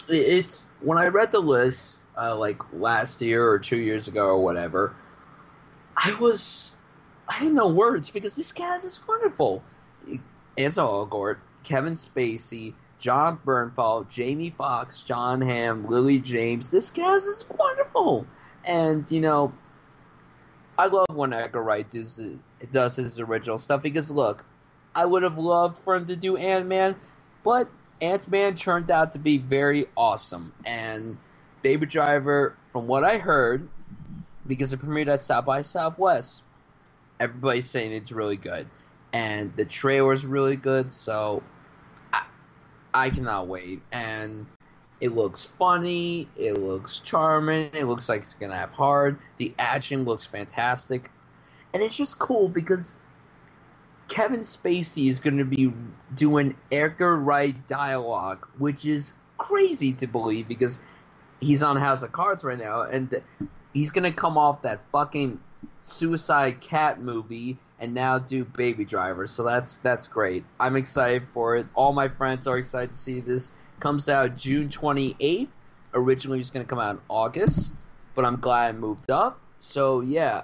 It's... When I read the list, like last year or 2 years ago or whatever, I had no words, because this cast is wonderful. Ansel Elgort, Kevin Spacey, John Bernthal, Jamie Foxx, John Hamm, Lily James. This cast is wonderful. And, I love when Edgar Wright does his original stuff, because, look, I would have loved for him to do Ant-Man, but Ant-Man turned out to be very awesome. And Baby Driver, from what I heard, because it premiered at South by Southwest, everybody's saying it's really good. And the trailer's really good, so I cannot wait. And it looks funny, it looks charming, it looks like it's going to have heart. The action looks fantastic. And it's just cool because Kevin Spacey is going to be doing Edgar Wright dialogue, which is crazy to believe, because he's on House of Cards right now, and he's gonna come off that fucking Suicide Cat movie and now do Baby Driver. So that's great. I'm excited for it. All my friends are excited to see this. Comes out June 28th. Originally it was gonna come out in August, but I'm glad it moved up. So yeah,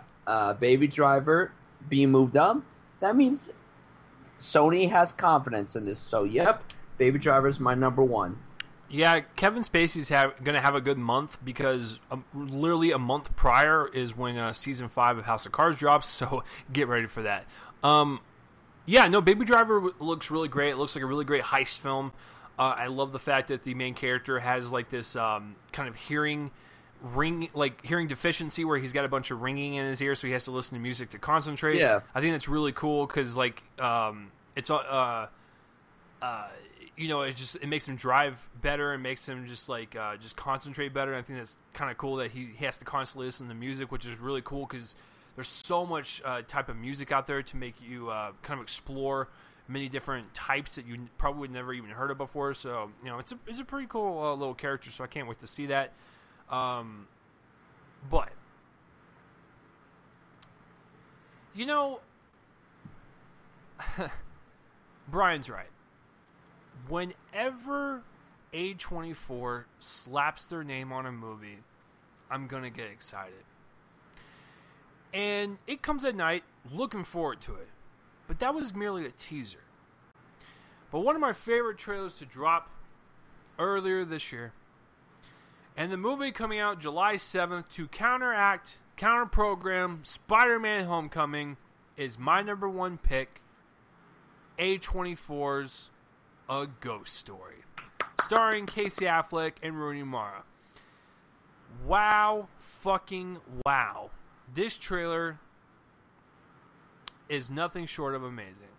Baby Driver being moved up. That means Sony has confidence in this. So yep, Baby Driver is my number one. Yeah, Kevin Spacey's going to have a good month because literally a month prior is when Season 5 of House of Cards drops, so get ready for that. Yeah, no, Baby Driver looks really great. It looks like a really great heist film. I love the fact that the main character has like this kind of hearing deficiency where he's got a bunch of ringing in his ear, so he has to listen to music to concentrate. Yeah. I think that's really cool because like it's it makes him drive better and makes him just concentrate better. And I think that's kind of cool that he has to constantly listen to music, which is really cool because there's so much type of music out there to make you kind of explore many different types that you probably would never even heard of before. So it's a pretty cool little character. So I can't wait to see that. But Brian's right. Whenever A24 slaps their name on a movie, I'm going to get excited. And it comes at night, looking forward to it. But that was merely a teaser. But one of my favorite trailers to drop earlier this year, and the movie coming out July 7th to counter-program Spider-Man Homecoming, is my number one pick, A24's A Ghost Story, starring Casey Affleck and Rooney Mara. Wow, fucking wow. This trailer is nothing short of amazing.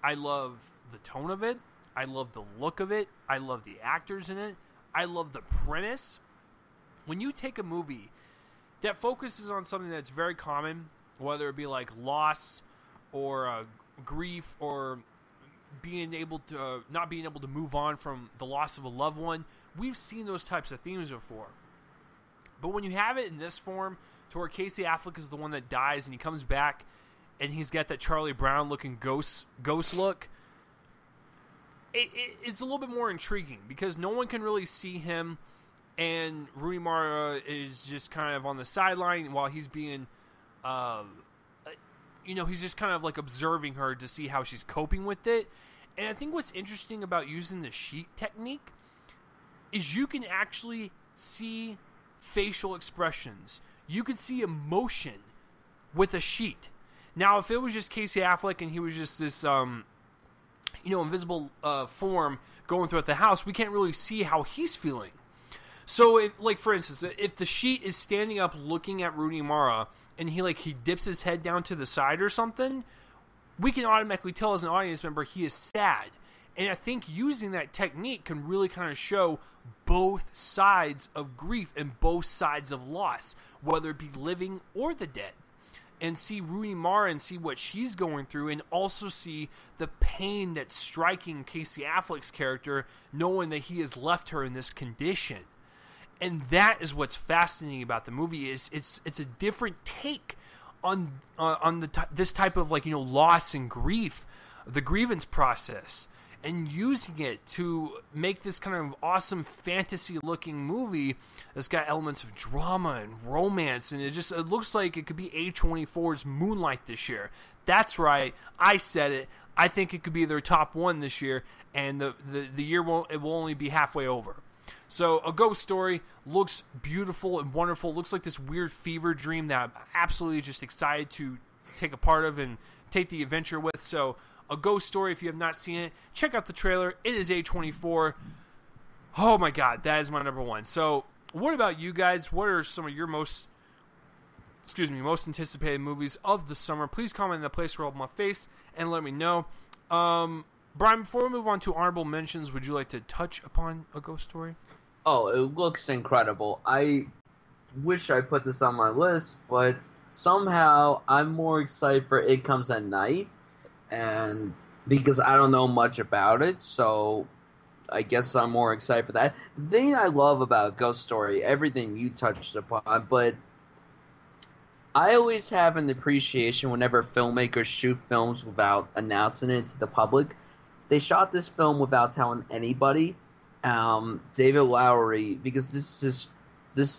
I love the tone of it. I love the look of it. I love the actors in it. I love the premise. When you take a movie that focuses on something that's very common, whether it be like loss or grief or not being able to move on from the loss of a loved one, we've seen those types of themes before. But when you have it in this form, to where Casey Affleck is the one that dies and he comes back and he's got that Charlie Brown looking ghost look, it's a little bit more intriguing because no one can really see him, and Rooney Mara is just kind of on the sideline while he's being he's just kind of like observing her to see how she's coping with it. And I think what's interesting about using the sheet technique is you can actually see facial expressions. You can see emotion with a sheet. Now, if it was just Casey Affleck and he was just this, invisible form going throughout the house, we can't really see how he's feeling. So, if, like, for instance, if the sheet is standing up looking at Rooney Mara and he dips his head down to the side or something, we can automatically tell as an audience member he is sad. And I think using that technique can really kind of show both sides of grief and both sides of loss, whether it be living or the dead. And see Rooney Mara and see what she's going through, and also see the pain that's striking Casey Affleck's character, knowing that he has left her in this condition. And that is what's fascinating about the movie. Is it's a different take on this type of loss and grief, the grievance process, and using it to make this kind of awesome fantasy-looking movie that's got elements of drama and romance, and it looks like it could be A24's Moonlight this year. That's right, I said it. I think it could be their top one this year, and the year will only be halfway over. So, A Ghost Story looks beautiful and wonderful. Looks like this weird fever dream that I'm absolutely just excited to take a part of and take the adventure with. So, A Ghost Story, if you have not seen it, check out the trailer. It is A24. Oh my god, that is my number one. So, what about you guys? What are some of your most anticipated movies of the summer? Please comment in the place where my face and let me know. Brian, before we move on to honorable mentions, would you like to touch upon A Ghost Story? Oh, it looks incredible. I wish I put this on my list, but somehow I'm more excited for It Comes at Night, and because I don't know much about it, so I guess I'm more excited for that. The thing I love about Ghost Story, everything you touched upon, but I always have an appreciation whenever filmmakers shoot films without announcing it to the public. They shot this film without telling anybody. David Lowery, because this is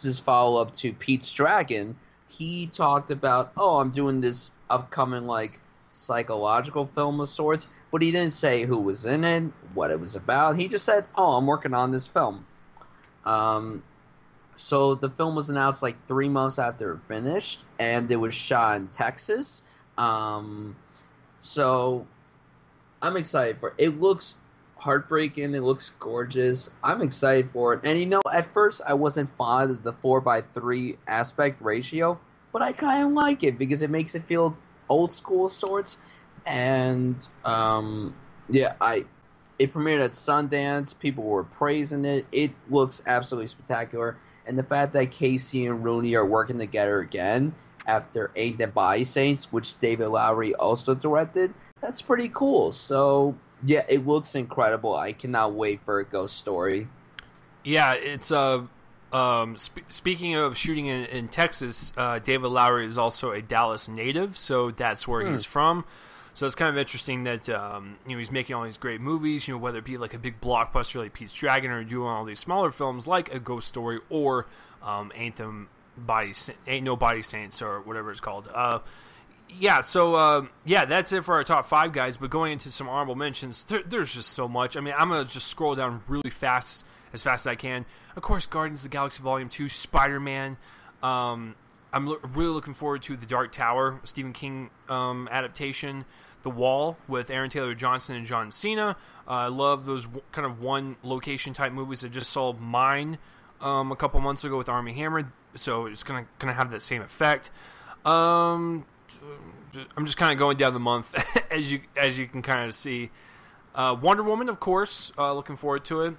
his follow up to Pete's Dragon. He talked about, oh, I'm doing this upcoming like psychological film of sorts, but he didn't say who was in it, what it was about. He just said, oh, I'm working on this film. So the film was announced like 3 months after it finished, and it was shot in Texas. So I'm excited for it. It looks heartbreaking. It looks gorgeous. I'm excited for it. And you know, at first I wasn't fond of the 4:3 aspect ratio, but I kind of like it because it makes it feel old school sorts. And yeah, it premiered at Sundance. People were praising it. It looks absolutely spectacular. And the fact that Casey and Rooney are working together again after Ain't Them Body Saints, which David Lowery also directed, that's pretty cool. So, yeah, it looks incredible. I cannot wait for a Ghost Story. Yeah, it's speaking of shooting in Texas, David Lowery is also a Dallas native, so that's where he's from. So it's kind of interesting that he's making all these great movies, whether it be like a big blockbuster like Pete's Dragon or doing all these smaller films like A Ghost Story or Ain't No Body Saints or whatever it's called. So that's it for our top 5 guys. But going into some honorable mentions, there's just so much. I mean, I'm gonna just scroll down really fast, as fast as I can. Of course, Guardians of the Galaxy Volume 2, Spider-Man. I'm really looking forward to The Dark Tower, Stephen King adaptation. The Wall with Aaron Taylor Johnson and John Cena. I love those kind of one location type movies. I just saw Mine a couple months ago with Armie Hammer, so it's gonna have that same effect. I'm just kind of going down the month as you can kind of see. Wonder Woman, of course, looking forward to it.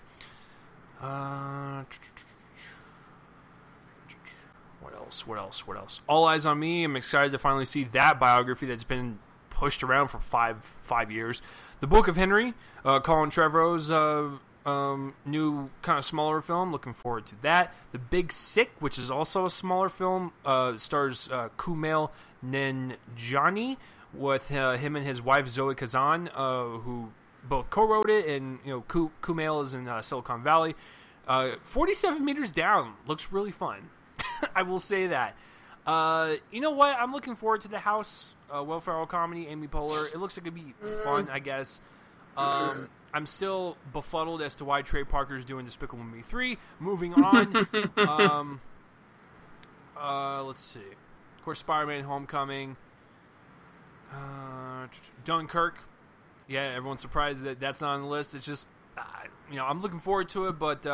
What else? All Eyes on Me. I'm excited to finally see that biography that's been pushed around for five years. The Book of Henry, Colin Trevorrow's new kind of smaller film. Looking forward to that. The Big Sick, which is also a smaller film, stars Kumail Nanjiani with him and his wife Zoe Kazan, who both co-wrote it, and Kumail is in Silicon Valley. 47 Meters Down looks really fun. I will say that. You know what? I'm looking forward to The House, Will Ferrell comedy, Amy Poehler. It looks like it'd be fun, I guess. I'm still befuddled as to why Trey Parker's doing Despicable Me 3. Moving on. Let's see. Of course, Spider-Man Homecoming. Dunkirk. Yeah, everyone's surprised that that's not on the list. It's just, I'm looking forward to it, but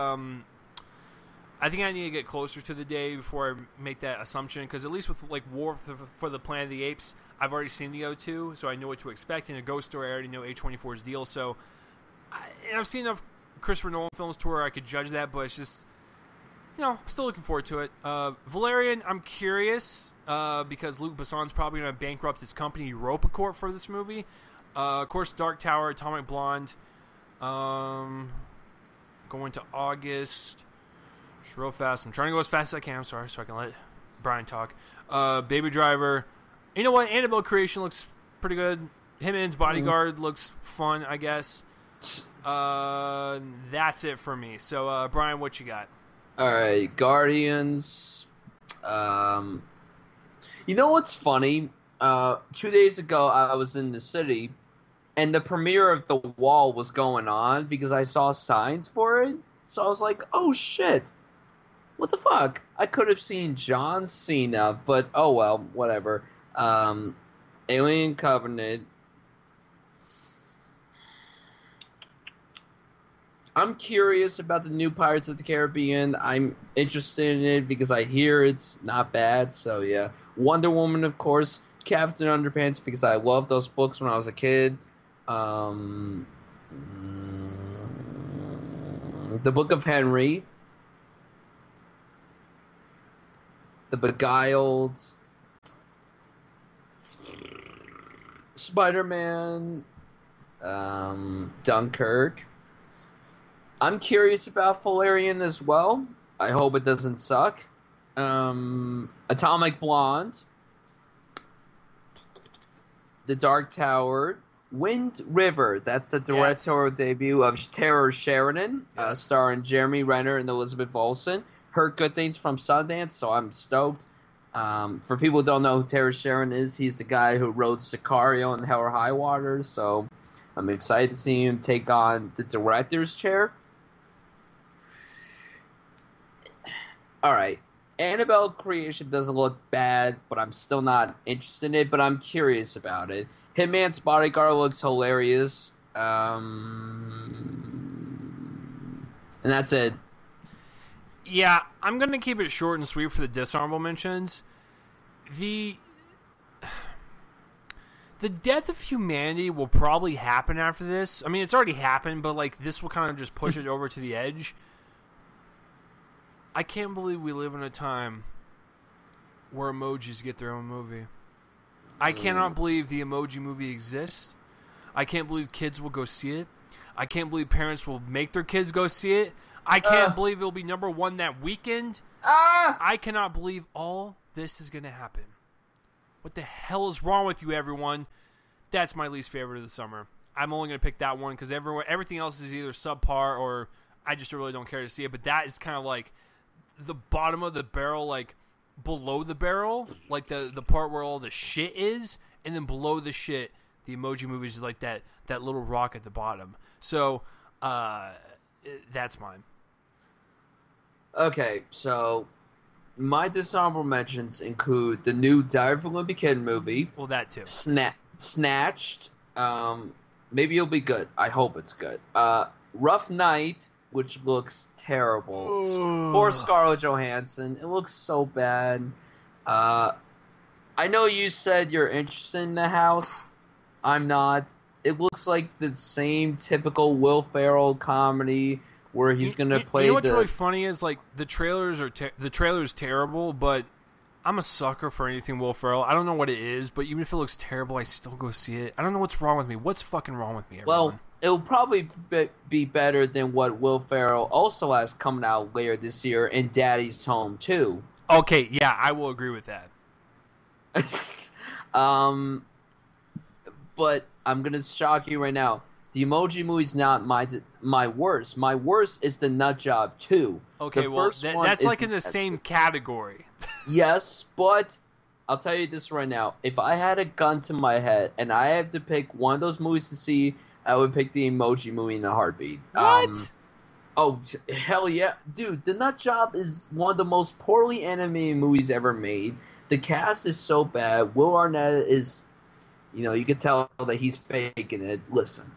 I think I need to get closer to the day before I make that assumption, because at least with like War for the Planet of the Apes, I've already seen the O2, so I know what to expect. In A Ghost Story, I already know A24's deal, so I've seen enough Christopher Nolan films to where I could judge that, but it's just, I'm still looking forward to it. Valerian, I'm curious, because Luc Besson's probably going to bankrupt his company, Europa Corp, for this movie. Of course, Dark Tower, Atomic Blonde. Going to August. Just real fast. I'm trying to go as fast as I can. I'm sorry, so I can let Brian talk. Baby Driver. You know what? Annabelle Creation looks pretty good. Hitman's Bodyguard looks fun, I guess. That's it for me. So, Brian, what you got? All right, Guardians. You know what's funny? 2 days ago, I was in the city, and the premiere of The Wall was going on because I saw signs for it. So I was like, oh, shit. What the fuck? I could have seen John Cena, but oh well, whatever. Alien Covenant. I'm curious about the new Pirates of the Caribbean. I'm interested in it because I hear it's not bad, so yeah. Wonder Woman, of course. Captain Underpants, because I loved those books when I was a kid. The Book of Henry. The Beguiled, Spider-Man, Dunkirk, I'm curious about Valerian as well. I hope it doesn't suck. Atomic Blonde, The Dark Tower, Wind River. That's the directorial debut of Tara Sheridan, starring Jeremy Renner and Elizabeth Olsen. Heard good things from Sundance, so I'm stoked. For people who don't know who Tara Sheridan is, he's the guy who wrote Sicario and Hell or High Water, so I'm excited to see him take on the director's chair. Alright, Annabelle Creation doesn't look bad, but I'm still not interested in it, but I'm curious about it. Hitman's Bodyguard looks hilarious. And that's it. Yeah, I'm going to keep it short and sweet for the dishonorable mentions. The death of humanity will probably happen after this. I mean, it's already happened, but like this will kind of just push it over to the edge. I can't believe we live in a time where emojis get their own movie. I cannot believe the Emoji Movie exists. I can't believe kids will go see it. I can't believe parents will make their kids go see it. I can't believe it'll be #1 that weekend. I cannot believe all this is going to happen. What the hell is wrong with you, everyone? That's my least favorite of the summer. I'm only going to pick that one because everything else is either subpar or I just really don't care to see it. But that is kind of like the bottom of the barrel, like below the barrel, like the part where all the shit is, and then below the shit, the Emoji Movie is like that little rock at the bottom. So that's mine. Okay, so my dishonorable mentions include the new Diary of a Wimpy Kid movie. Well, that too. Snatched. Maybe it'll be good. I hope it's good. Rough Night, which looks terrible. For Scarlett Johansson. It looks so bad. I know you said you're interested in The House. I'm not. It looks like the same typical Will Ferrell comedy where he's going to play. You know what's really funny is like the trailer's terrible, but I'm a sucker for anything Will Ferrell. I don't know what it is, but even if it looks terrible, I still go see it. I don't know what's wrong with me. What's fucking wrong with me, everyone? Well, it'll probably be better than what Will Ferrell also has coming out later this year in Daddy's Home 2. Okay, yeah, I will agree with that. But I'm going to shock you right now. The Emoji Movie's not my worst. My worst is The Nut Job 2. Okay, well, that's like in the same category. Yes, but I'll tell you this right now. If I had a gun to my head and I had to pick one of those movies to see, I would pick the Emoji Movie in a heartbeat. What? Oh, hell yeah. Dude, The Nut Job is one of the most poorly animated movies ever made. The cast is so bad. Will Arnett is, you can tell that he's faking it. Listen.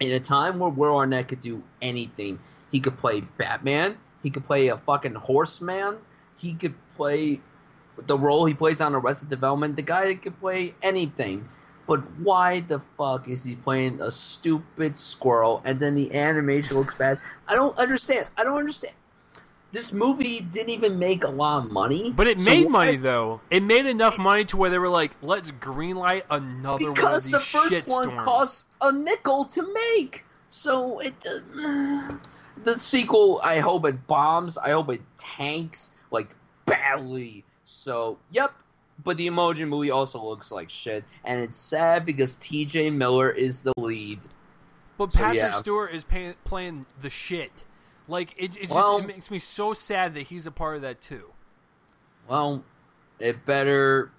In a time where Will Arnett could do anything, he could play Batman, he could play a fucking horseman, he could play the role he plays on Arrested Development, the guy that could play anything. But why the fuck is he playing a stupid squirrel and then the animation looks bad? I don't understand. This movie didn't even make a lot of money. But it made money, though. It made enough money to where they were like, let's greenlight another one of these shitstorms. Because the first one cost a nickel to make. So the sequel, I hope it bombs. I hope it tanks, like, badly. So, yep. But the Emoji Movie also looks like shit. And it's sad because T.J. Miller is the lead. But Patrick Stewart is playing the shit. Like, it makes me so sad that he's a part of that, too. Well, it better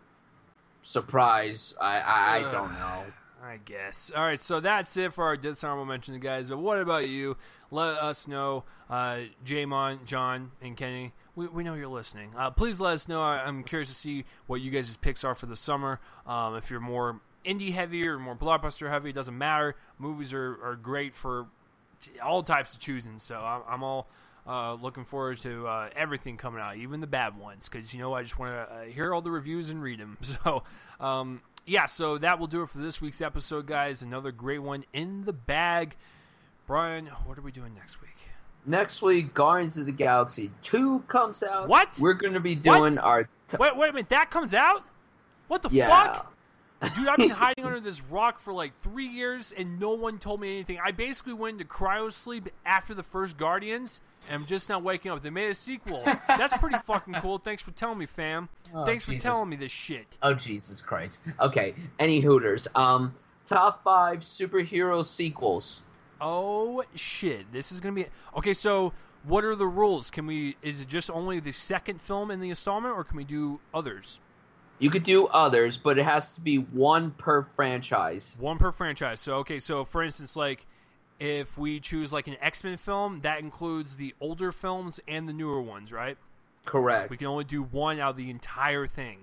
surprise. I don't know. I guess. All right, so that's it for our dishonorable mentions, guys. But what about you? Let us know. Jamon, John, and Kenny, we know you're listening. Please let us know. I'm curious to see what you guys' picks are for the summer. If you're more indie heavy or more blockbuster heavy, it doesn't matter. Movies are great for all types of choosing, so I'm all looking forward to everything coming out, even the bad ones, because I just want to hear all the reviews and read them. So so that will do it for this week's episode, guys. Another great one in the bag. Brian, what are we doing next week? Next week, Guardians of the Galaxy 2 comes out. What? We're going to be doing our wait a minute, that comes out? What the fuck? Dude, I've been hiding under this rock for like 3 years, and no one told me anything. I basically went into cryo sleep after the first Guardians, and I'm just now waking up. They made a sequel. That's pretty fucking cool. Thanks for telling me, fam. Thanks for telling me this shit. Oh, Jesus Christ. Okay, any Hooters. Top 5 superhero sequels. Oh, shit. This is going to be... Okay, so what are the rules? Is it just only the second film in the installment, or can we do others? You could do others, but it has to be one per franchise. One per franchise. So, okay, so for instance, like, if we choose like an X-Men film, that includes the older films and the newer ones, right? Correct. We can only do one out of the entire thing.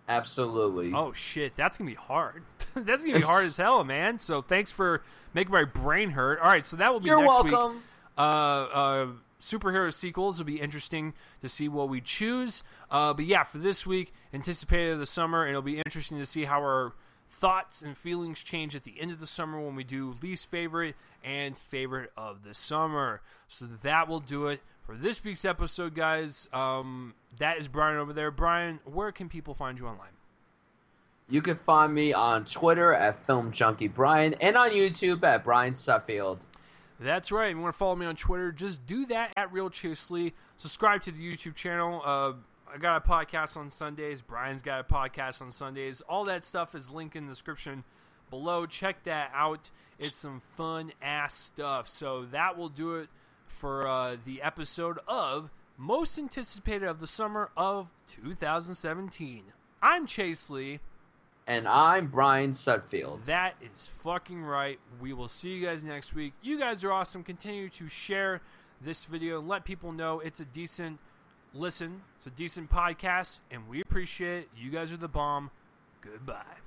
Absolutely. Oh, shit. That's going to be hard. That's going to be hard as hell, man. So thanks for making my brain hurt. All right, so that will be You're next welcome. Week. Superhero sequels will be interesting to see what we choose. But yeah, for this week, anticipated of the summer, and it'll be interesting to see how our thoughts and feelings change at the end of the summer when we do least favorite and favorite of the summer. So that will do it for this week's episode, guys. That is Brian over there. Brian, where can people find you online? You can find me on Twitter at FilmJunkieBrian and on YouTube at Brian Suffield. That's right. If you want to follow me on Twitter, just do that at Real Chase Lee. Subscribe to the YouTube channel. I got a podcast on Sundays. Brian's got a podcast on Sundays. All that stuff is linked in the description below. Check that out. It's some fun-ass stuff. So that will do it for the episode of Most Anticipated of the Summer of 2017. I'm Chase Lee. And I'm Brian Sutfield. That is fucking right. We will see you guys next week. You guys are awesome. Continue to share this video and let people know it's a decent listen. It's a decent podcast, and we appreciate it. You guys are the bomb. Goodbye.